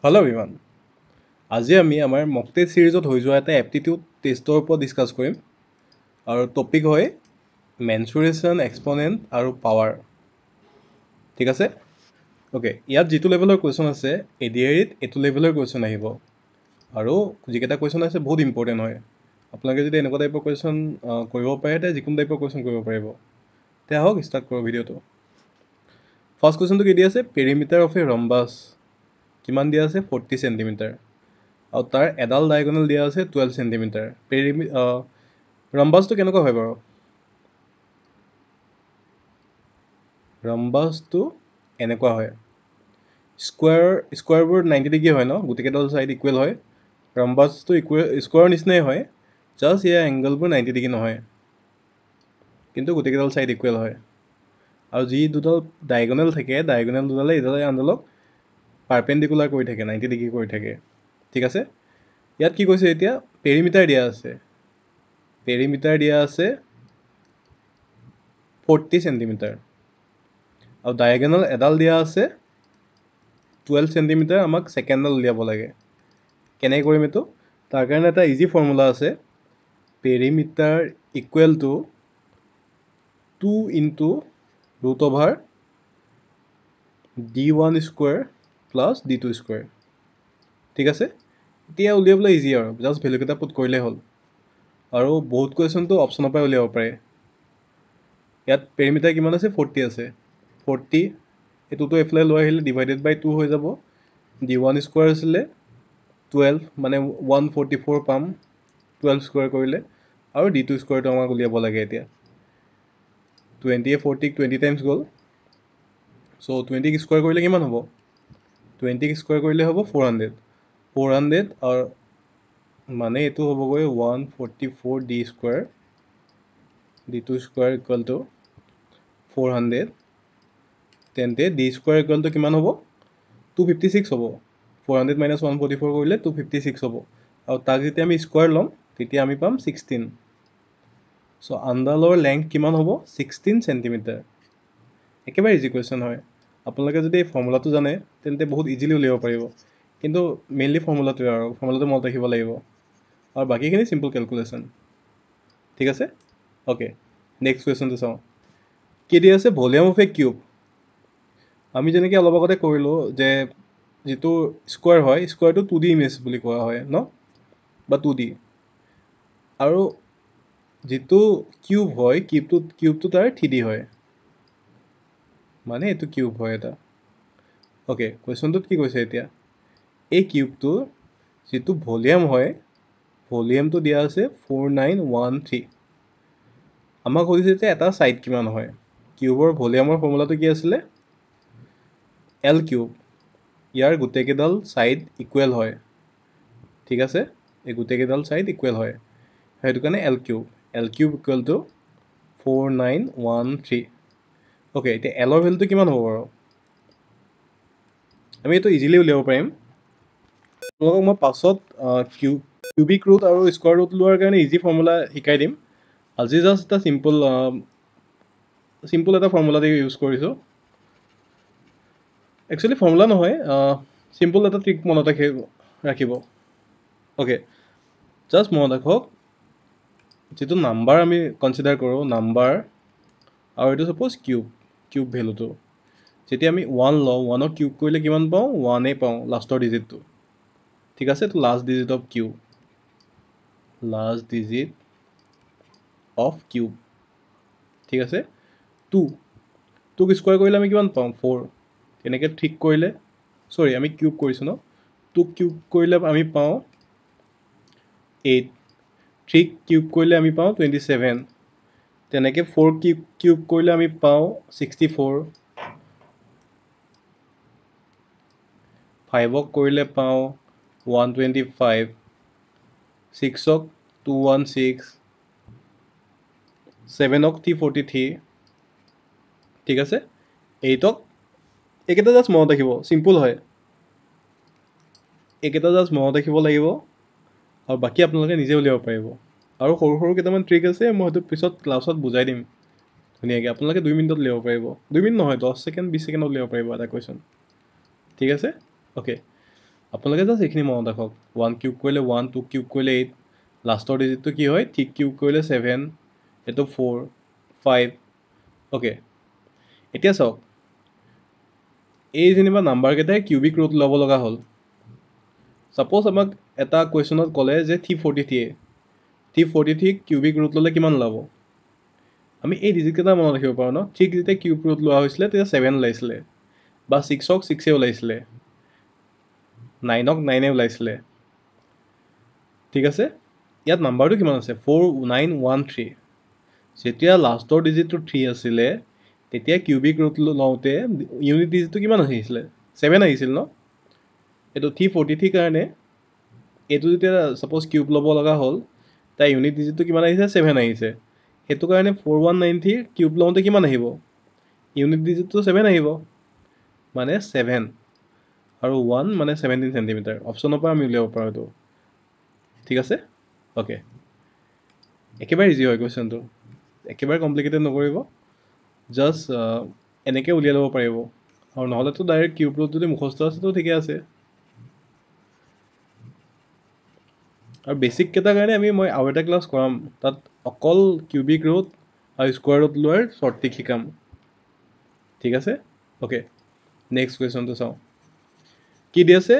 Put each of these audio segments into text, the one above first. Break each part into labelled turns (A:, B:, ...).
A: Hello' everyone. আজি আমি আমাৰ মক টেষ্ট ছিৰিজত হৈ যোৱা এটা এপ্টিটিউড টেষ্টৰ ওপৰত ডিছকাছ কৰিম আৰু টপিক হয় মেনচুৰেশ্যন, এক্সপনেণ্ট আৰু পাৱাৰ। ঠিক আছে? অ'কে, ইয়াত যিটো লেভেলৰ কুৱেশ্যন আছে এডিআৰিত এইটো লেভেলৰ কুৱেশ্যন আহিব আৰু যিকেইটা কুৱেশ্যন আছে বহুত ইম্পৰ্টেণ্ট হয়। আপোনালোকে যদি এনেকুৱা টাইপৰ কুৱেশ্যন কৰিব পাৰে তেতিয়া যিকোনো টাইপৰ কুৱেশ্যন কৰিব পাৰিব। তেতিয়া আহক ষ্টাৰ্ট কৰোঁ ভিডিঅ'টো। ফাৰ্ষ্ট কুৱেশ্যনটো কি দিয়া আছে? পেৰিমিটাৰ অফ এ ৰম্বাছ কিমান দিয়া আছে? 40 চেণ্টিমিটাৰ আৰু তাৰ এডাল ডায়েগনেল দিয়া আছে 12 চেণ্টিমিটাৰ। ৰম্বাছটো কেনেকুৱা হয় বাৰু? ৰম্বাছটো এনেকুৱা হয়, স্কুৱাৰবোৰ 90 ডিগ্ৰী হয় ন, গোটেইকেইডাল ছাইড ইকুৱেল হয়। ৰম্বাছটো স্কুৱাৰৰ নিচিনাই হয়, জাষ্ট ইয়াৰ এংগলবোৰ 90 ডিগ্ৰী নহয়, কিন্তু গোটেইকেইডাল ছাইড ইকুৱেল হয়। আৰু যি দুডাল ডায়েগনেল থাকে, ডায়েগনেল দুডালে ইডালে আনডালক পাৰ্পেণ্ডিকুলাৰ কৰি থাকে, 90 ডিগ্ৰী কৰি থাকে। ঠিক আছে? ইয়াত কি কৈছে এতিয়া? পেৰিমিটাৰ দিয়া আছে, পেৰিমিটাৰ দিয়া আছে 40 চেণ্টিমিটাৰ আৰু ডায়েগনেল এডাল দিয়া আছে 12 চেণ্টিমিটাৰ। আমাক ছেকেণ্ডডাল উলিয়াব লাগে। কেনেকৈ কৰিম এইটো? তাৰ কাৰণে এটা ইজি ফৰ্মুলা আছে, perimeter equal to 2 into √/d1 square plus d2 square. ঠিক আছে? এতিয়া উলিয়াবলৈ ইজি আৰু জাষ্ট ভেলুকেইটা পুট কৰিলেই হ'ল। আৰু বহুত কুৱেশ্যনটো অপশ্যনৰ পৰাই উলিয়াব পাৰে। ইয়াত পেৰিমিটাৰ কিমান আছে? 40 আছে। 40 এইটোতো এইফালে লৈ আহিলে ডিভাইডেড বাই 2 হৈ যাব। d1 স্কুৱেৰ আছিলে 12, মানে 144 পাম 12 স্কুৱেৰ কৰিলে, আৰু d2 স্কুৱেৰটো আমাক উলিয়াব লাগে। এতিয়া 20য়ে 40ক 20 টাইমছ গ'ল, চ' 20ক স্কুৱেৰ কৰিলে কিমান হ'ব? 20ক স্কুৱেৰ কৰিলে হ'ব 400 আৰু মানে এইটো হ'বগৈ 144d square, d2 square equal to 400। তেন্তে d স্কুৱেৰ ইকুৱেল টু কিমান হ'ব? 256 হ'ব। 400 মাইনাছ 144 কৰিলে 256 হ'ব। আৰু তাক যেতিয়া আমি স্কুৱেৰ ল'ম তেতিয়া আমি পাম 16। চ' আণ্ডালৰ লেংথ কিমান হ'ব? 16 চেণ্টিমিটাৰ। একেবাৰে ইজি কুৱেশ্যন হয়। আপোনালোকে যদি এই ফৰ্মুলাটো জানে তেন্তে বহুত ইজিলি উলিয়াব পাৰিব, কিন্তু মেইনলি ফৰ্মুলাটোৱে আৰু ফৰ্মুলাটো মনত ৰাখিব লাগিব, আৰু বাকীখিনি চিম্পল কেলকুলেশ্যন। ঠিক আছে? অ'কে, নেক্সট কুৱেশ্যনটো চাওঁ। কি দি আছে? Volume of A cube. আমি যেনেকৈ অলপ আগতে কৰিলোঁ যে যিটো স্কুৱাৰ হয়, স্কুৱাৰটো 2D ইমেজ বুলি কোৱা হয় ন, বা 2D। আৰু যিটো কিউব হয়, কিউবটো তাৰ 3D হয়, মানে এইটো কিউব হয় এটা। অ'কে, কুৱেশ্যনটোত কি কৈছে এতিয়া? এই কিউবটো যিটো ভলিউম হয়, ভলিউমটো দিয়া আছে 4913। আমাক সুধিছে যে এটা ছাইড কিমান হয়। কিউবৰ ভলিউমৰ ফৰ্মুলাটো কি আছিলে? L cube. ইয়াৰ গোটেইকেইডাল ছাইড ইকুৱেল হয়। ঠিক আছে? এই গোটেইকেইডাল ছাইড ইকুৱেল হয়, সেইটো কাৰণে L cube equal to 4913। Okay, এতিয়া এলৰ ভেলুটো কিমান হ'ব বাৰু? আমি এইটো ইজিলি উলিয়াব পাৰিম। আপোনালোকক মই পাছত কিউবিক ৰুট আৰু স্কোৱাৰ ৰুট লোৱাৰ কাৰণে ইজি ফৰ্মুলা শিকাই দিম। আজি জাষ্ট এটা চিম্পল এটা ফৰ্মুলা দি ইউজ কৰিছোঁ। একচুৱেলি ফৰ্মুলা নহয়, চিম্পল এটা ট্ৰিক মনত ৰাখিব। অ'কে, জাষ্ট মনত ৰাখক, যিটো নাম্বাৰ আমি কনচিডাৰ কৰোঁ, নাম্বাৰ, আৰু এইটো ছাপ'জ কিউব ভেলুটো। যেতিয়া আমি 1 লওঁ, 1ক কিউব কৰিলে কিমান পাওঁ? 1 পাওঁ, লাষ্টৰ ডিজিটটো। ঠিক আছে? তো লাষ্ট ডিজিট অফ কিউব, ঠিক আছে? 2ক স্কুৱাৰ কৰিলে আমি কিমান পাওঁ? 4। তেনেকৈ ঠিক কৰিলে, আমি কিউব কৰিছোঁ ন, 2ক কিউব কৰিলে আমি পাওঁ 8। 3ক কিউব কৰিলে আমি পাওঁ 27। তেনেকৈ 4 কিউব কৰিলে আমি পাওঁ 64। 5ক কৰিলে পাওঁ 125। 6ক 216। 7ক 343। ঠিক আছে? 8ক, এইকেইটা জাষ্ট মনত ৰাখিব, চিম্পল হয়। এইকেইটা জাষ্ট মনত ৰাখিব লাগিব, আৰু বাকী আপোনালোকে নিজে উলিয়াব পাৰিব। আৰু সৰু সৰু কেইটামান ট্ৰিক আছে, মই সেইটো পিছত ক্লাছত বুজাই দিম ধুনীয়াকৈ। আপোনালোকে 2 মিনিটত উলিয়াব পাৰিব। 2 মিনিট নহয়, 10 ছেকেণ্ড 20 ছেকেণ্ডত উলিয়াব পাৰিব এটা কুৱেশ্যন। ঠিক আছে? অ'কে, আপোনালোকে জাষ্ট এইখিনি মনত ৰাখক 1 কিউব কৰিলে 1 2 কিউব কৰিলে 8 লাষ্টৰ ডিজিটটো কি হয় 3 কিউব কৰিলে 7 এইটো 4 5 অ'কে এতিয়া চাওক এই যেনিবা নাম্বাৰকেইটাই কিউবিক ৰুট ল'ব লগা হ'ল ছাপ'জ আমাক এটা কুৱেশ্যনত ক'লে যে 343 কিউবিক ৰুট ল'লে কিমান ওলাব আমি এই ডিজিটকেইটা মনত ৰাখিব পাৰোঁ ন 3 যেতিয়া কিউব ৰুট লোৱা হৈছিলে তেতিয়া 7 ওলাইছিলে বা 6ক 6এ ওলাইছিলে 9ক 9এ ওলাইছিলে ঠিক আছে ইয়াত নাম্বাৰটো কিমান আছে 4913 যেতিয়া লাষ্টৰ ডিজিটটো 3 আছিলে তেতিয়া কিউবিক ৰুট লওঁতে ইউনিট ডিজিটটো কিমান আহিছিলে 7 আহিছিল ন এইটো 343 কাৰণে এইটো যেতিয়া ছাপ'জ কিউব ল'ব লগা হ'ল তাৰ ইউনিট ডিজিটটো কিমান আহিছে 7 আহিছে সেইটো কাৰণে 4193 কিউব লওঁতে কিমান আহিব ইউনিট ডিজিটটো 7 আহিব মানে 7 আৰু 1 মানে 17 চেণ্টিমিটাৰ অপশ্যনৰ পৰা আমি উলিয়াব পাৰোঁ এইটো ঠিক আছে অ'কে একেবাৰে ইজি হয় কুৱেশ্যনটো একেবাৰে কমপ্লিকেটেড নকৰিব জাষ্ট এনেকৈ উলিয়াই ল'ব পাৰিব আৰু নহ'লেতো ডাইৰেক্ট কিউব ৰুট যদি মুখস্থ আছেতো ঠিকে আছে আৰু বেছিককেইটাৰ কাৰণে মই আৰু এটা ক্লাছ কৰাম তাত অকল কিউবিক ৰুট আৰু স্কুৱাৰ ৰুট লোৱাৰ শ্বৰ্ট ট্ৰিক শিকাম ঠিক আছে অ'কে নেক্সট কুৱেশ্যনটো চাওঁ কি দি আছে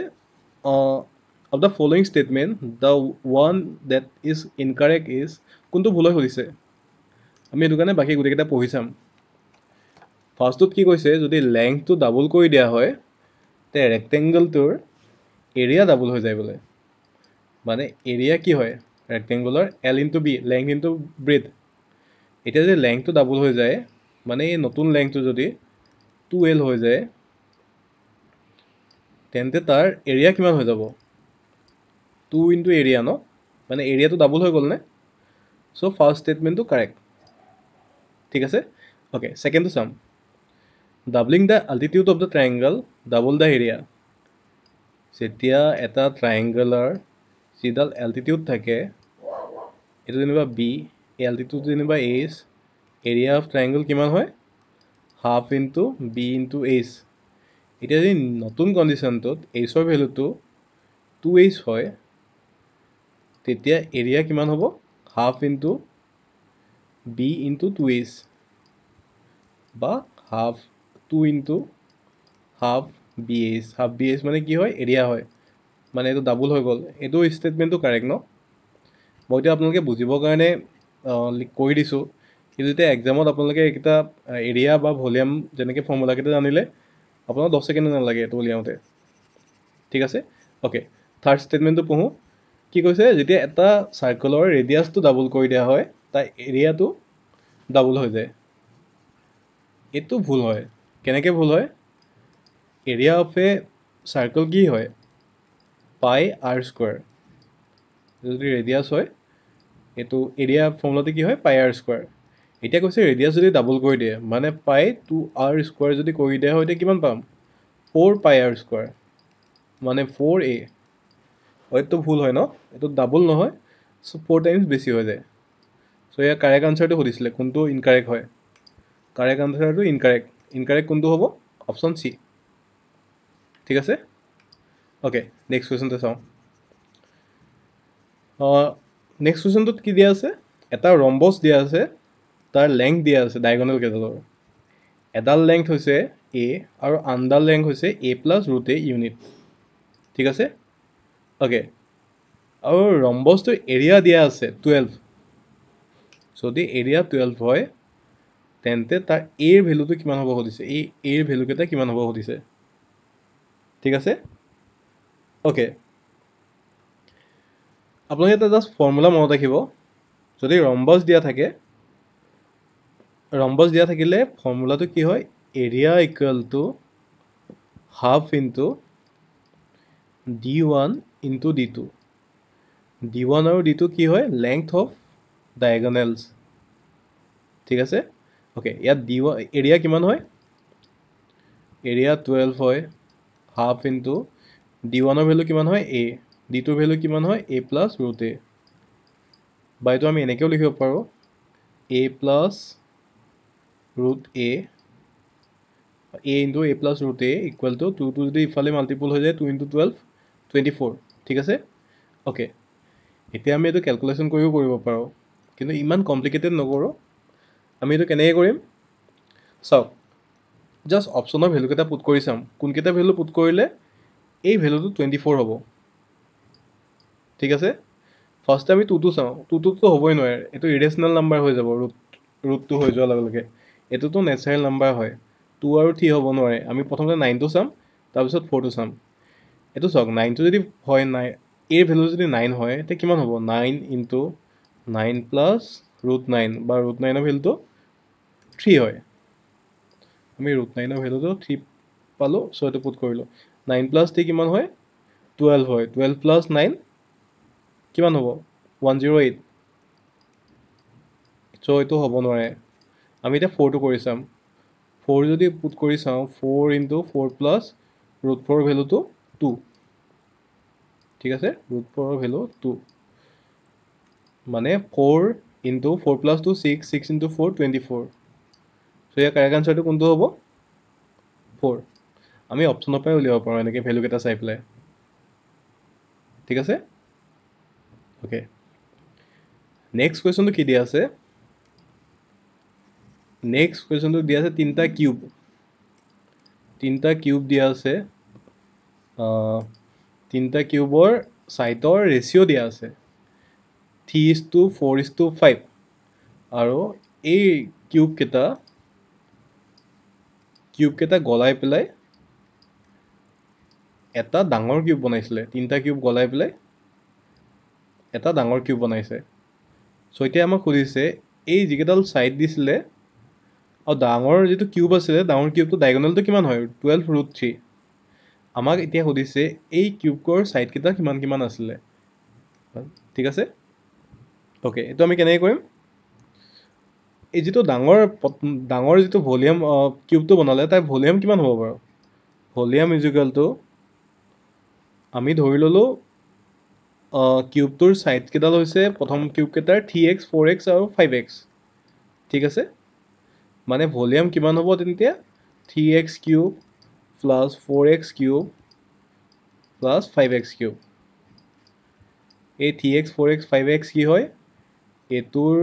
A: of the following statement the one that is incorrect is কোনটো ভুল হৈ সুধিছে আমি সেইটো কাৰণে বাকী গোটেইকেইটা পঢ়ি চাম ফাৰ্ষ্টটোত কি কৈছে যদি লেংথটো ডাবল কৰি দিয়া হয় তে ৰেক্টেংগলটোৰ এৰিয়া ডাবল হৈ যায় বোলে মানে এৰিয়া কি হয় rectangular L into B length into breadth এতিয়া যদি লেংথটো ডাবল হৈ যায় মানে এই নতুন লেংথটো যদি 2L হৈ যায় তেন্তে তাৰ এৰিয়া কিমান হৈ যাব 2 ইনটু এৰিয়া ন মানে এৰিয়াটো ডাবল হৈ গ'ল নে চ' ফাৰ্ষ্ট ষ্টেটমেণ্টটো কাৰেক্ট ঠিক আছে অ'কে ছেকেণ্ডটো চাম doubling the altitude of the triangle double the area যেতিয়া এটা ট্ৰাইংগলৰ যিডাল এল্টিটিউড থাকে এইটো যেনিবা বি এই এল্টিটিউড যেনিবা এইচ এৰিয়া অফ ট্ৰাইংগল কিমান হয় half into B into H এতিয়া যদি নতুন কণ্ডিশ্যনটোত এইচৰ ভেলুটো 2H হয় তেতিয়া এৰিয়া কিমান হ'ব half into B into 2H বা half 2 into half B H মানে কি হয় এৰিয়া হয় মানে এইটো ডাবল হৈ গ'ল এইটো ষ্টেটমেণ্টটো কাৰেক্ট ন মই এতিয়া আপোনালোকে বুজিবৰ কাৰণে কৰি দিছোঁ কিন্তু এতিয়া এক্সামত আপোনালোকে এইকেইটা এৰিয়া বা ভলিউম যেনেকৈ ফৰ্মুলাকেইটা জানিলে আপোনাৰ 10 ছেকেণ্ড নালাগে এইটো উলিয়াওঁতে ঠিক আছে অ'কে থাৰ্ড ষ্টেটমেণ্টটো পঢ়োঁ কি কৈছে যেতিয়া এটা চাৰ্কলৰ ৰেডিয়াছটো ডাবল কৰি দিয়া হয় তাৰ এৰিয়াটো ডাবল হৈ যায় এইটো ভুল হয় কেনেকৈ ভুল হয় এৰিয়া অফ এ চাৰ্কল কি হয় পাই আৰ স্কুৱাৰ যদি ৰেডিয়াছ হয় এইটো এৰিয়া ফৰ্মুলাটো কি হয় পাই আৰ স্কুৱাৰ এতিয়া কৈছে ৰেডিয়াছ যদি ডাবল কৰি দিয়ে মানে পাই 2r স্কুৱাৰ যদি কৰি দিয়া হয় এতিয়া কিমান পাম 4 পাই আৰ স্কুৱাৰ মানে 4a এইটো ভুল হয় ন এইটো ডাবল নহয় চ' 4 টাইমছ বেছি হৈ যায় চ' ইয়াৰ কাৰেক্ট আনচাৰটো সুধিছিলে কোনটো ইনকাৰেক্ট হয় কাৰেক্ট আনচাৰটো ইনকাৰেক্ট কোনটো হ'ব অপশ্যন চি ঠিক আছে অ'কে নেক্সট কুৱেশ্যনটো চাওঁ নেক্সট কুৱেশ্যনটোত কি দিয়া আছে এটা ৰম্বছ দিয়া আছে তাৰ লেংথ দিয়া আছে ডায়গনেল কেইডালৰ এডাল লেংথ হৈছে এ আৰু আনডাল লেংথ হৈছে a plus root A unit ঠিক আছে অ'কে আৰু ৰম্বছটো এৰিয়া দিয়া আছে 12 যদি এৰিয়া 12 হয় তেন্তে তাৰ এৰ ভেলুটো কিমান হ'ব সুধিছে এই এৰ ভেলুকেইটা কিমান হ'ব সুধিছে ঠিক আছে অ'কে আপোনালোকে এটা জাষ্ট ফৰ্মুলা মনত ৰাখিব যদি ৰম্বছ দিয়া থাকিলে ফৰ্মুলাটো কি হয় area equal to half into d1 into d2 d1 আৰু d2 কি হয় লেংথ অফ ডায়েগনেলছ ঠিক আছে অ'কে ইয়াত d1 এৰিয়া কিমান হয় এৰিয়া 12 হয় হাফ ইনটু d1ৰ ভেলু কিমান হয় a d2ৰ ভেলু কিমান হয় a প্লাছ ৰুট এ বা এইটো আমি এনেকৈও লিখিব পাৰোঁ a plus root A into a plus root a equal to 2 যদি ইফালে মাল্টিপুল হৈ যায় 2 ইনটু 12 24 ঠিক আছে অ'কে এতিয়া আমি এইটো কেলকুলেশ্যন কৰিব পাৰোঁ কিন্তু ইমান কমপ্লিকেটেড নকৰোঁ আমি এইটো কেনেকৈ কৰিম চাওক জাষ্ট অপশ্যনৰ ভেলুকেইটা পুট কৰি চাম কোনকেইটা ভেলু পুট কৰিলে এই ভেলুটো 24 হ'ব ঠিক আছে ফাৰ্ষ্টে আমি টুটো চাওঁ টুটোতো হ'বই নোৱাৰে এইটো ইৰেচনেল নাম্বাৰ হৈ যাব ৰুটটো হৈ যোৱাৰ লগে লগে এইটোতো নেচাৰেল নাম্বাৰ হয় 2 আৰু 3 হ'ব নোৱাৰে আমি প্ৰথমতে 9টো চাম তাৰপিছত 4টো চাম এইটো চাওক 9টো যদি হয় এই ভেলু যদি 9 হয় তেতিয়া কিমান হ'ব 9 ইনটু 9 প্লাছ √9 বা √9ৰ ভেলুটো 3 হয় আমি √9ৰ ভেলুটো 3 পালোঁ চ' এইটো পুট কৰিলোঁ 9 প্লাছ 3 কিমান হয় 12 হয় 12 প্লাছ 9 কিমান হ'ব 108 চ' এইটো হ'ব নোৱাৰে আমি এতিয়া 4টো কৰি চাম 4 যদি পুট কৰি চাওঁ 4 ইনটু 4 প্লাছ √4ৰ ভেলুটো 2 ঠিক আছে √4ৰ ভেলু 2 মানে 4 ইনটু 4 প্লাছ 2 6 6 ইনটু 4 24 চ' ইয়াৰ কাৰেক্ট আনচাৰটো কোনটো হ'ব 4 আমি অপশ্যনৰ পৰাই উলিয়াব পাৰোঁ এনেকৈ ভেলুকেইটা চাই পেলাই ঠিক আছে অ'কে নেক্সট কুৱেশ্যনটো কি দিয়া আছে নেক্সট কুৱেশ্যনটো দিয়া আছে তিনিটা কিউব দিয়া আছে তিনিটা কিউবৰ ছাইডৰ ৰেচিঅ' দিয়া আছে 3:4:5 আৰু এই কিউবকেইটা গলাই পেলাই এটা ডাঙৰ কিউব বনাইছিলে তিনিটা কিউব গলাই পেলাই এটা ডাঙৰ কিউব বনাইছে চ' এতিয়া আমাক সুধিছে এই যিকেইডাল ছাইড দিছিলে আৰু ডাঙৰ যিটো কিউব আছিলে ডাঙৰ কিউবটো ডায়েগনেলটো কিমান হয় 12√3 আমাক এতিয়া সুধিছে এই কিউবৰ ছাইডকেইটা কিমান আছিলে ঠিক আছে অ'কে এইটো আমি কেনেকৈ কৰিম এই যিটো ডাঙৰ যিটো ভলিউম কিউবটো বনালে তাৰ ভলিউম কিমান হ'ব বাৰু ভলিউম ইজিকেলটো আমি ধৰি ল'লোঁ কিউবটোৰ ছাইডকেইডাল হৈছে প্ৰথম কিউবকেইটাৰ 3x 4x আৰু 5x ঠিক আছে মানে ভলিউম কিমান হ'ব তেতিয়া 3x cube plus 4x cube plus 5x cube এই 3x 4x 5x কি হয় এইটোৰ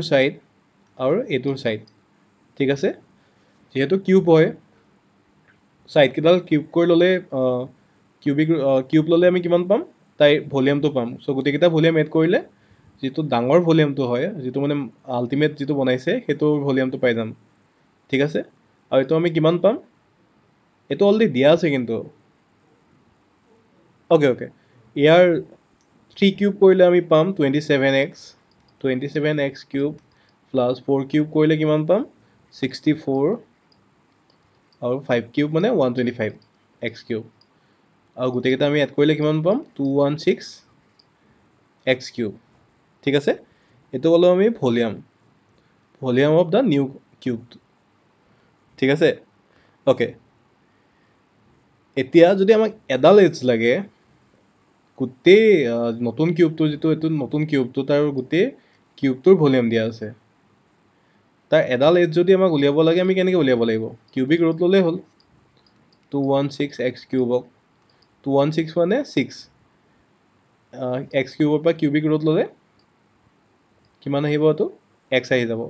A: ছাইড আৰু এইটোৰ ছাইড ঠিক আছে যিহেতু কিউব হয় ছাইডকেইডাল কিউব কৰি ল'লে কিউব ল'লে আমি কিমান পাম তাই ভলিউমটো পাম চ' গোটেইকেইটা ভলিউম এড কৰিলে যিটো ডাঙৰ ভলিউমটো হয় যিটো মানে আল্টিমেট যিটো বনাইছে সেইটো ভলিউমটো পাই যাম ঠিক আছে আৰু এইটো আমি কিমান পাম এইটো অলৰেডি দিয়া আছে কিন্তু অ'কে ইয়াৰ 3 কিউব কৰিলে আমি পাম 27x কিউব প্লাছ 4 কিউব কৰিলে কিমান পাম 64 আৰু 5 কিউব মানে 125x কিউব আৰু গোটেইকেইটা আমি এড কৰিলে কিমান পাম 216x কিউব ঠিক আছে এইটো ক'লোঁ আমি volume of the new cube ঠিক আছে অ'কে এতিয়া যদি আমাক এডাল এডজ লাগে গোটেই নতুন কিউবটো যিটো এইটো নতুন কিউবটো তাৰ গোটেই কিউবটোৰ ভলিউম দিয়া আছে তাৰ এডাল এডজ যদি আমাক উলিয়াব লাগে আমি কেনেকৈ উলিয়াব লাগিব কিউবিক ৰুট ল'লেই হ'ল 216x কিউবক 216 মানে 6 এক্স কিউবৰ পৰা কিউবিক ৰুট ল'লে কিমান আহিব এইটো এক্স আহি যাব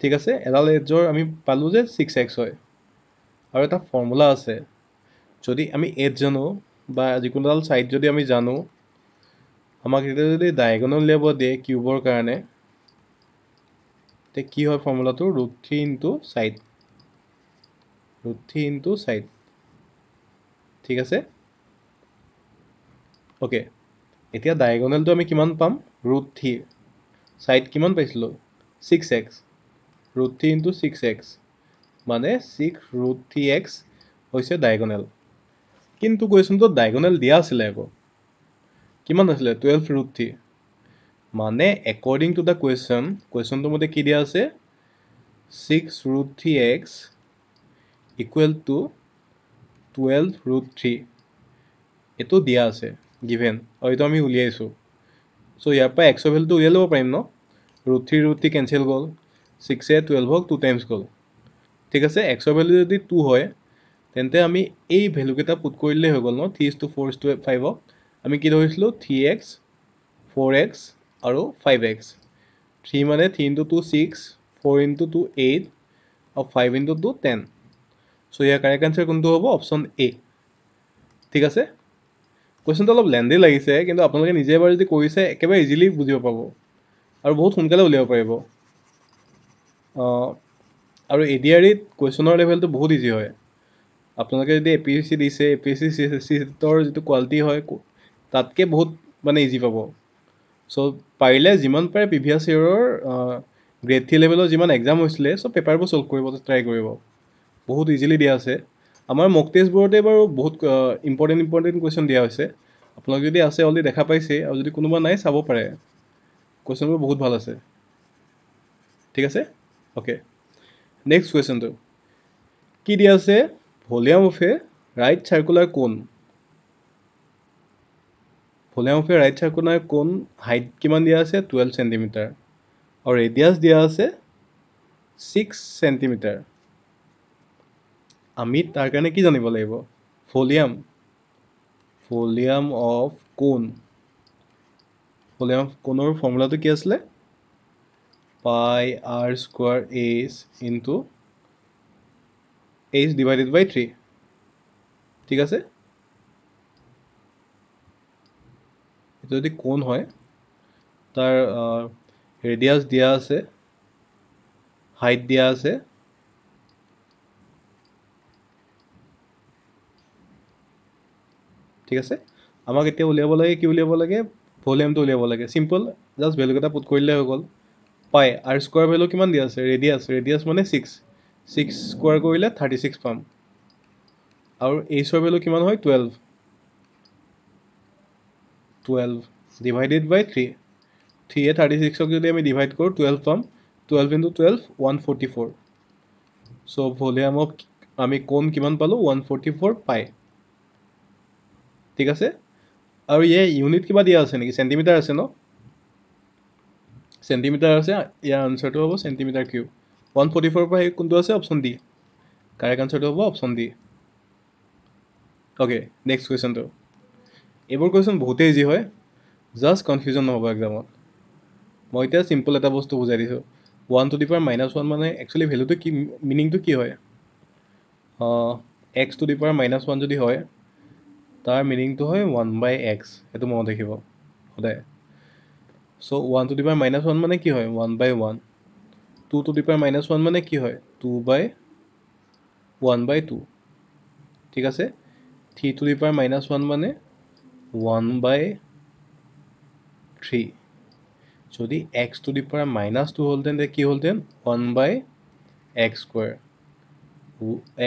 A: ঠিক আছে এডাল এডজৰ আমি পালোঁ যে 6x হয় আৰু এটা ফৰ্মুলা আছে যদি আমি এডজ জানো বা যিকোনো এডাল ছাইড যদি আমি জানো আমাক এতিয়া যদি ডায়েগনেল উলিয়াব দিয়ে কিউবৰ কাৰণে তেতিয়া কি হয় ফৰ্মুলাটো √3 ইনটু ছাইড ঠিক আছে অ'কে এতিয়া ডায়েগনেলটো আমি কিমান পাম √3 ছাইড কিমান পাইছিলোঁ 6x √3 ইনটু 6x মানে 6√3x হৈছে ডায়েগনেল কিন্তু কুৱেশ্যনটোত ডায়েগনেল দিয়া আছিলে আকৌ কিমান আছিলে 12√3 মানে একৰ্ডিং টু দ্য কুৱেশ্যনটোৰ মতে কি দিয়া আছে 6√3x ইকুৱেল টু 12√3 এইটো দিয়া আছে গিভেন আৰু এইটো আমি উলিয়াইছোঁ চ' ইয়াৰ পৰা এক্সৰ ভেলুটো উলিয়াই ল'ব পাৰিম ন √3 কেঞ্চেল গ'ল 6এ 12ক 2 টাইমছ গ'ল ঠিক আছে এক্সৰ ভেলু যদি 2 হয় তেন্তে আমি এই ভেলুকেইটা পুট কৰিলেই হৈ গ'ল ন 3:4:5ক আমি কি ধৰিছিলোঁ 3x 4x আৰু 5x 3 মানে 3 into 2 6 4 into 2 8 আৰু 5 into 2 10 চ' ইয়াৰ কাৰেক্ট আনচাৰ কোনটো হ'ব অপশ্যন এ ঠিক আছে কুৱেশ্যনটো অলপ লেন্দি লাগিছে কিন্তু আপোনালোকে নিজে এবাৰ যদি কৰিছে একেবাৰে ইজিলি বুজিব পাব আৰু বহুত সোনকালে উলিয়াব পাৰিব আৰু এডিআৰিত কুৱেশ্যনৰ লেভেলটো বহুত ইজি হয় আপোনালোকে যদি APSC দিছে APSC চিটৰ যিটো কোৱালিটি হয় তাতকৈ বহুত মানে ইজি পাব চ' পাৰিলে যিমান পাৰে প্ৰিভিয়াছ ইয়েৰৰ গ্ৰেড 3 লেভেলৰ যিমান এক্সাম হৈছিলে চ' পেপাৰবোৰ ছল্ভ কৰিব ট্ৰাই কৰিব বহুত ইজিলি দিয়া আছে আমাৰ মক টেষ্টবোৰতে বাৰু বহুত ইম্পৰ্টেণ্ট কুৱেশ্যন দিয়া হৈছে আপোনালোকে যদি আছে অলৰেডি দেখা পাইছে আৰু যদি কোনোবা নাই চাব পাৰে কুৱেশ্যনবোৰ বহুত ভাল আছে ঠিক আছে অ'কে নেক্সট কুৱেশ্যনটো কি দিয়া আছে volume of a right circular cone volume of a right circular cone height কিমান দিয়া আছে 12 চেণ্টিমিটাৰ আৰু ৰেডিয়াছ দিয়া আছে 6 চেণ্টিমিটাৰ আমি তাৰ কাৰণে কি জানিব লাগিব volume of cone volume of কোনৰ ফৰ্মুলাটো কি আছিলে pi r square h into h divided by 3 ঠিক আছে এইটো যদি কোন হয় তাৰ ৰেডিয়াছ দিয়া আছে হাইট দিয়া আছে ঠিক আছে আমাক এতিয়া উলিয়াব লাগে কি উলিয়াব লাগে ভলিউমটো উলিয়াব লাগে চিম্পল জাষ্ট ভেলুকেইটা পুট কৰিলে হৈ গ'ল পাই আৰ স্কোৱাৰ ভেলু কিমান দিয়া আছে ৰেডিয়াছ মানে 6 স্কোৱাৰ কৰিলে 36 পাম আৰু এইচৰ ভেলু কিমান হয় 12 ডিভাইডেড বাই 3 3 36ক যদি আমি ডিভাইড কৰোঁ 12 পাম 12 into 12 144 চ' ভলিউমক আমি কোন কিমান পালোঁ 144 পাই ঠিক আছে আৰু ইয়াৰ ইউনিট কিবা দিয়া আছে নেকি চেণ্টিমিটাৰ আছে ন চেণ্টিমিটাৰ আছে ইয়াৰ আনচাৰটো হ'ব চেণ্টিমিটাৰ কিউব 144 পৰা কোনটো আছে অপশ্যন ডি কাৰেক্ট আনচাৰটো হ'ব অপশ্যন ডি অ'কে নেক্সট কুৱেশ্যনটো এইবোৰ কুৱেশ্যন বহুতেই ইজি হয় জাষ্ট কনফিউজন নহ'ব এক্সামত মই এতিয়া চিম্পল এটা বস্তু বুজাই দিছোঁ 1 to the power -1 মানে একচুৱেলি ভেলুটো কি মিনিংটো কি হয় x to the power -1 যদি হয় তাৰ মিনিংটো হয় 1/x সেইটো মনত ৰাখিব সদায় চ' 1 to the power -1 মানে কি হয় 1/1 2 to the power -1 মানে কি হয় 2/1/2 ঠিক আছে 3 to the power -1 মানে 1/3 যদি x to the power -2 হ'লহেঁতেন কি হ'লহেঁতেন 1/x square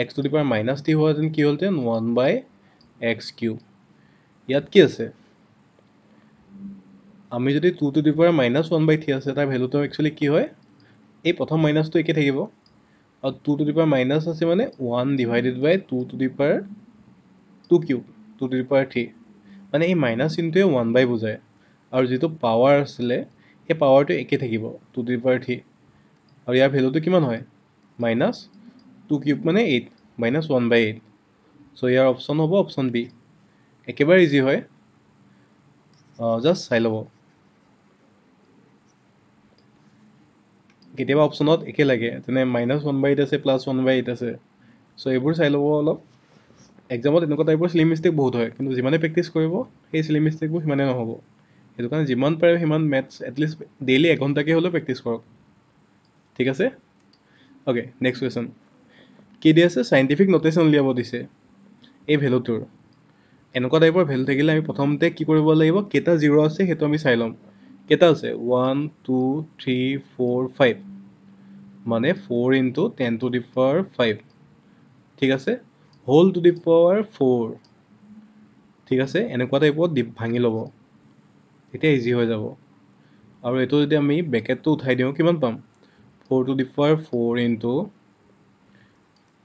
A: x to the power -3 হোৱাহেঁতেন কি হ'লহেঁতেন 1/x কিউব ইয়াত কি আছে আমি যদি 2 to the power -1/3 আছে তাৰ ভেলুটো একচুৱেলি কি হয় এই প্ৰথম মাইনাছটো একে থাকিব আৰু 2 to the power মাইনাছ আছে মানে 1 divided by 2 to the power 2 cube 2 to the power 3 মানে এই মাইনাছ চিনটোৱে 1/, বুজায় আৰু যিটো পাৱাৰ আছিলে সেই পাৱাৰটো একে থাকিব 2 to the power 3 আৰু ইয়াৰ ভেলুটো কিমান হয় -2 কিউব মানে 8 -1/8 চ' ইয়াৰ অপশ্যন হ'ব অপশ্যন বি একেবাৰে ইজি হয় জাষ্ট চাই ল'ব কেতিয়াবা অপশ্যনত একে লাগে যেনে -1/8 আছে +1/8 আছে চ' এইবোৰ চাই ল'ব অলপ এক্সামত এনেকুৱা টাইপৰ চিলি মিষ্টেক বহুত হয় কিন্তু যিমানে প্ৰেক্টিচ কৰিব সেই চিলি মিষ্টেকবোৰ সিমানে নহ'ব সেইটো কাৰণে যিমান পাৰে সিমান মেথছ এটলিষ্ট ডেইলি এঘণ্টাকৈ হ'লেও প্ৰেক্টিচ কৰক ঠিক আছে অ'কে নেক্সট কুৱেশ্যন কি দি আছে চাইণ্টিফিক নটেশ্যন উলিয়াব দিছে এই ভেলুটোৰ এনেকুৱা টাইপৰ ভেলু থাকিলে আমি প্ৰথমতে কি কৰিব লাগিব কেইটা জিৰ' আছে সেইটো আমি চাই ল'ম কেইটা আছে 1 2 3 4 5 মানে 4 into 10 to the power 5 ঠিক আছে হোল টু দি পাৱাৰ 4 ঠিক আছে এনেকুৱা টাইপত ভাঙি ল'ব তেতিয়া ইজি হৈ যাব আৰু এইটো যদি আমি ব্ৰেকেটটো উঠাই দিওঁ কিমান পাম 4 to the power 4 into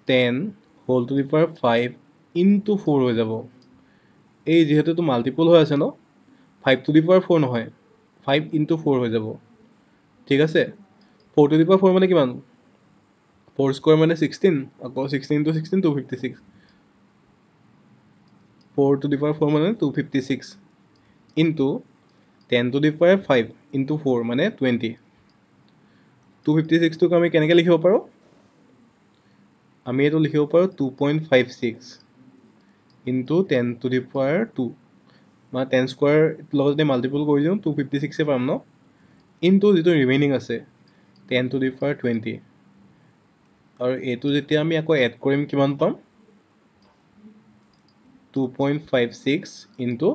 A: 10 whole to the power 5 into 4 হৈ যাব এই যিহেতু এইটো মাল্টিপল হৈ আছে ন 5 to the power 4 নহয় 5 into 4 হৈ যাব ঠিক আছে 4 to the power 4 মানে কিমান 4 স্কোৱাৰ মানে 16 আকৌ 16 into 16 256 4 to the power 4 মানে 256 into 10 to the power 5 into 4 মানে 20 256 টোক আমি কেনেকৈ লিখিব পাৰোঁ আমি এইটো লিখিব পাৰোঁ 2.56 into 10 to the power 2 মানে 10 স্কোৱাৰ লগত যদি মাল্টিপুল কৰি দিওঁ 256 পাম ন ইনটু যিটো ৰিমেইনিং আছে 10 to the power 20 আৰু এইটো যেতিয়া আমি আকৌ এড কৰিম কিমান পাম 2.56 into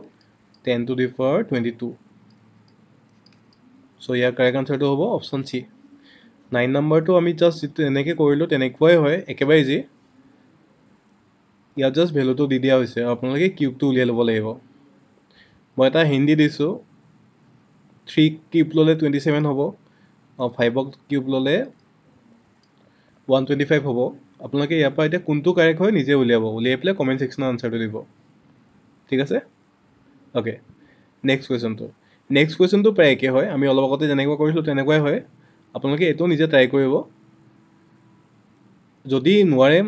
A: 10 to the power 22 চ' ইয়াৰ কাৰেক্ট আনচাৰটো হ'ব অপশ্যন চি 9 নম্বৰটো আমি জাষ্ট যিটো এনেকৈ কৰিলোঁ তেনেকুৱাই হয় একেবাৰে ইজি ইয়াত জাষ্ট ভেলুটো দি দিয়া হৈছে আপোনালোকে কিউবটো উলিয়াই ল'ব লাগিব মই এটা হিন্দী দিছোঁ 3 কিউব ল'লে 27 হ'ব 5ক কিউব ল'লে 125 হ'ব আপোনালোকে ইয়াৰ পৰা এতিয়া কোনটো কাৰেক্ট হয় নিজে উলিয়াই পেলাই কমেণ্ট ছেকশ্যনত আনচাৰটো দিব ঠিক আছে অ'কে নেক্সট কুৱেশ্যনটো প্ৰায় একে হয় আমি অলপ আগতে যেনেকুৱা কৰিছিলোঁ তেনেকুৱাই হয় আপোনালোকে এইটো নিজে ট্ৰাই কৰিব যদি নোৱাৰে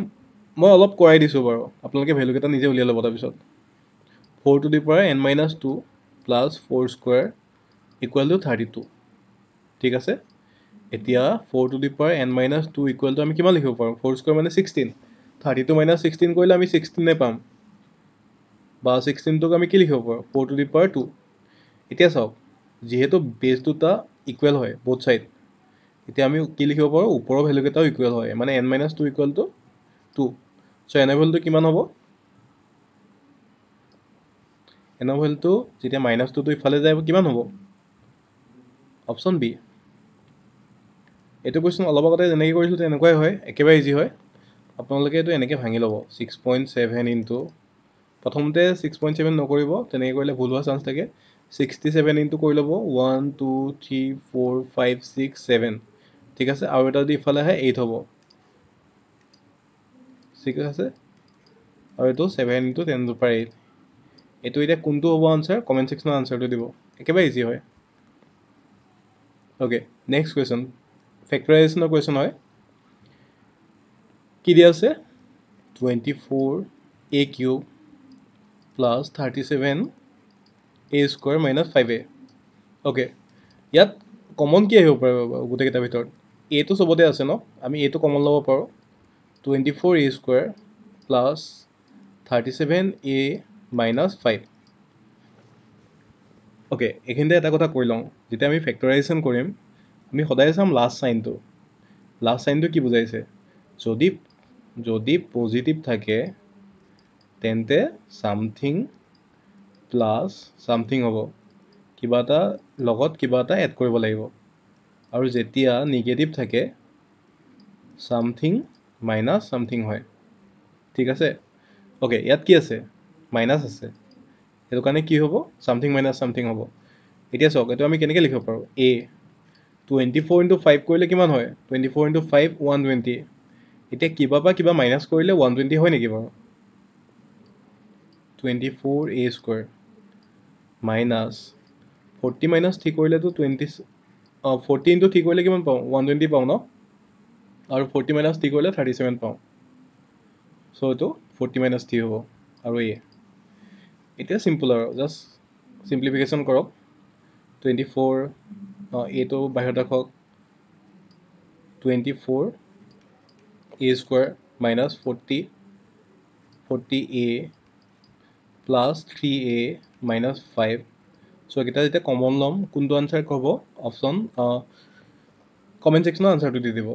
A: মই অলপ কৰাই দিছোঁ বাৰু আপোনালোকে ভেলুকেইটা নিজে উলিয়াই ল'ব তাৰপিছত 4 to the power n minus 2 plus 4 square equal to 32 ঠিক আছে এতিয়া 4 to the power n minus 2 equal to আমি কিমান লিখিব পাৰোঁ 4 square মানে 16 32 minus 16 কৰিলে আমি 16 পাম বা 16টোক আমি কি লিখিব পাৰোঁ 4 to the power 2 এতিয়া চাওক যিহেতু বেছ দুটা ইকুৱেল হয় বোথ ছাইড এতিয়া আমি কি লিখিব পাৰোঁ ওপৰৰ ভেলুকেইটাও ইকুৱেল হয় মানে n minus 2 equal to 2 so' n ভেলুটো কিমান হ'ব n ভেলুটো যেতিয়া মাইনাছ 2টো ইফালে যায় কিমান হ'ব অপশ্যন বি এইটো কুৱেশ্যন অলপ আগতে যেনেকৈ কৰিছিলোঁ তেনেকুৱাই হয় একেবাৰে ইজি হয় আপোনালোকে এইটো এনেকৈ ভাঙি ল'ব 6.7 ইনটু প্ৰথমতে 6.7 নকৰিব তেনেকৈ কৰিলে ভুল হোৱাৰ চান্স থাকে 67 ইনটু কৰি ল'ব 1 2 3 4 5 6 7 ঠিক আছে আৰু এটা যদি ইফালে আহে 8 হ'ব ঠিক আছে আৰু এইটো 7 ইনটু 10 to the power 8 এইটো এতিয়া কোনটো হ'ব আনচাৰ কমেণ্ট ছেকশ্যনত আনচাৰটো দিব একেবাৰে ইজি হয় অ'কে নেক্সট কুৱেশ্যন ফেক্টৰাইজেশ্যনৰ কুৱেশ্যন হয় কি দিয়া আছে 24a cube plus 37a square minus 5a okay ইয়াত কমন কি আহিব পাৰে গোটেইকেইটাৰ ভিতৰত এটো চবতে আছে ন আমি এইটো কমন ল'ব পাৰোঁ 24a square plus 37a minus 5 okay এইখিনিতে এটা কথা কৈ লওঁ যেতিয়া আমি ফেক্টৰাইজেশ্যন কৰিম আমি সদায় চাম লাষ্ট চাইনটো কি বুজাইছে যদি পজিটিভ থাকে তেন্তে ছামথিং প্লাছ ছামথিং হ'ব কিবা এটা লগত কিবা এটা এড কৰিব লাগিব আৰু যেতিয়া নিগেটিভ থাকে ছামথিং মাইনাছ ছামথিং হয় ঠিক আছে অ'কে ইয়াত কি আছে মাইনাছ আছে সেইটো কাৰণে কি হ'ব ছামথিং মাইনাছ ছামথিং হ'ব এতিয়া চাওক এইটো আমি কেনেকৈ লিখিব পাৰোঁ 24 ইনটু 5 কৰিলে কিমান হয় 24 ইনটু 5 120 এতিয়া কিবা পৰা কিবা মাইনাছ কৰিলে 120 হয় নেকি বাৰু 24a স্কুৱাৰ মাইনাছ 40 মাইনাছ 3 কৰিলেতো 40 ইনটু 3 কৰিলে কিমান পাওঁ 120 পাওঁ ন আৰু 40 মাইনাছ 3 কৰিলে 37 পাওঁ চ' এইটো 40 মাইনাছ 3 হ'ব আৰু এতিয়া চিম্পল আৰু জাষ্ট চিম্প্লিফিকেশ্যন কৰক 24 এইটো বাহিৰত ৰাখক 24a square minus 40a plus 3a minus 5 চ' এইকেইটা যেতিয়া কমন ল'ম কোনটো আনচাৰ হ'ব অপশ্যন কমেণ্ট ছেকশ্যনত আনচাৰটো দি দিব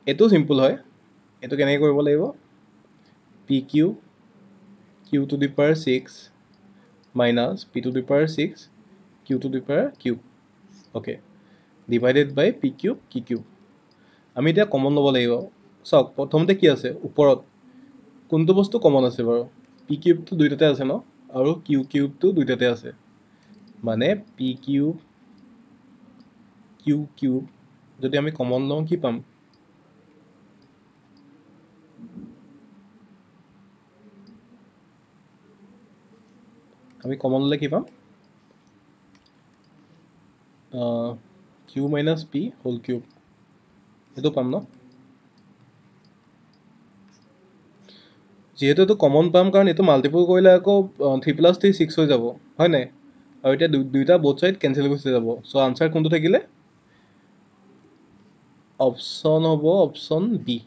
A: এইটো চিম্পল হয় এইটো কেনেকৈ কৰিব লাগিব q to the power 6 minus p to the power 6 q to the power cube okay divided by p cube q cube আমি এতিয়া কমন ল'ব লাগিব চাওক প্ৰথমতে কি আছে ওপৰত কোনটো বস্তু কমন আছে বাৰু পি কিউবটো দুইটাতে আছে ন আৰু কিউ কিউবটো দুইটাতে আছে মানে পি কিউব কিউ কিউব যদি আমি কমন লওঁ কি পাম আমি কমন ল'লে কি পাম Q minus P whole cube সেইটো পাম ন যিহেতু এইটো কমন পাম কাৰণ এইটো মাল্টিপুল কৰিলে আকৌ 3 + 3 6 হৈ যাব হয় নাই আৰু এতিয়া দুইটা বোথ ছাইড কেঞ্চেল গুচি যাব চ' আনচাৰ কোনটো থাকিলে অপশ্যন হ'ব অপশ্যন বি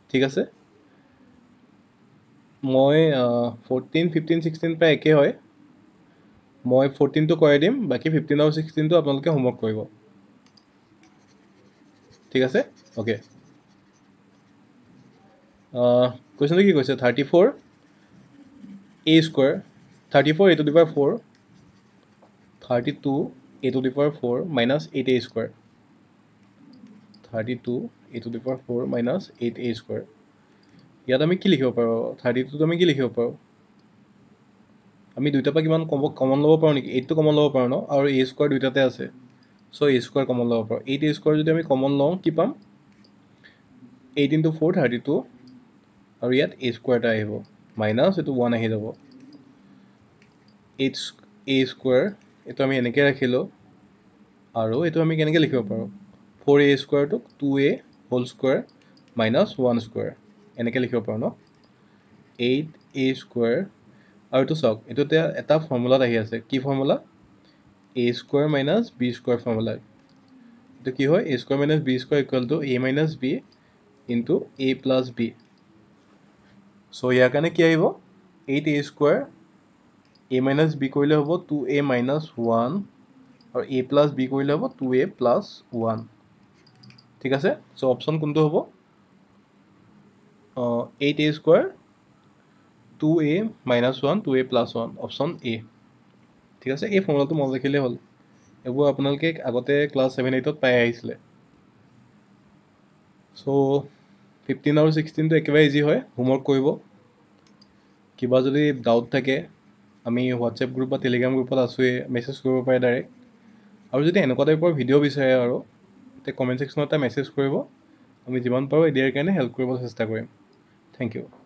A: ঠিক আছে মই 14 15 16 প্ৰায় একেই হয় মই 14টো কৰাই দিম বাকী 15 আৰু 16টো আপোনালোকে হোমৱৰ্ক কৰিব ঠিক আছে অ'কে কুৱেশ্যনটো কি কৈছে 34 a square 34 a to the power 4 32 a to the power 4 minus 8a square 32 a to the power 4 minus 8a square ইয়াত আমি কি লিখিব পাৰোঁ 32টো আমি কি লিখিব পাৰোঁ আমি দুইটাৰ পৰা কিমান কমন ল'ব পাৰোঁ নেকি 8টো কমন ল'ব পাৰোঁ ন আৰু a স্কুৱেৰ দুইটাতে আছে চ' a স্কুৱেৰ কমন ল'ব পাৰোঁ 8a স্কুৱেৰ যদি আমি কমন লওঁ কি পাম 8 × 4 32 আৰু ইয়াত a স্কুৱেৰ এটা আহিব মাইনাছ এইটো 1 আহি যাব 8a স্কুৱেৰ এইটো আমি এনেকৈ ৰাখিলোঁ আৰু এইটো আমি কেনেকৈ লিখিব পাৰোঁ 4a স্কুৱেৰটোক 2a whole square minus 1 square এনেকৈ লিখিব পাৰোঁ ন 8a স্কুৱেৰ আৰু এইটো চাওক এইটো এতিয়া এটা ফৰ্মুলাত আহি আছে কি formula a square minus b square formula এইটো কি হয় a square minus b square equal to a minus b into a plus b চ' ইয়াৰ কাৰণে কি আহিব 8a square a minus b কৰিলে হ'ব 2a মাইনাছ 1 আৰু a প্লাছ b কৰিলে হ'ব 2a প্লাছ 1 ঠিক আছে চ' অপশ্যন কোনটো হ'ব 8a square 2a minus 1 2a plus 1 option a ঠিক আছে এই ফৰ্মুলাটো মনত ৰাখিলেই হ'ল এইবোৰ আপোনালোকে আগতে ক্লাছ 7-8ত পাই আহিছিলে চ' 15 আৰু 16টো একেবাৰে ইজি হয় হোমৱৰ্ক কৰিব কিবা যদি ডাউট থাকে আমি হোৱাটছএপ গ্ৰুপ বা টেলিগ্ৰাম গ্ৰুপত আছোঁৱেই মেছেজ কৰিব পাৰে ডাইৰেক্ট আৰু যদি এনেকুৱা টাইপৰ ভিডিঅ' বিচাৰে আৰু তেতিয়া কমেণ্ট ছেকশ্যনত এটা মেছেজ কৰিব আমি যিমান পাৰোঁ এডিয়াৰ কাৰণে হেল্প কৰিবলৈ চেষ্টা কৰিম থেংক ইউ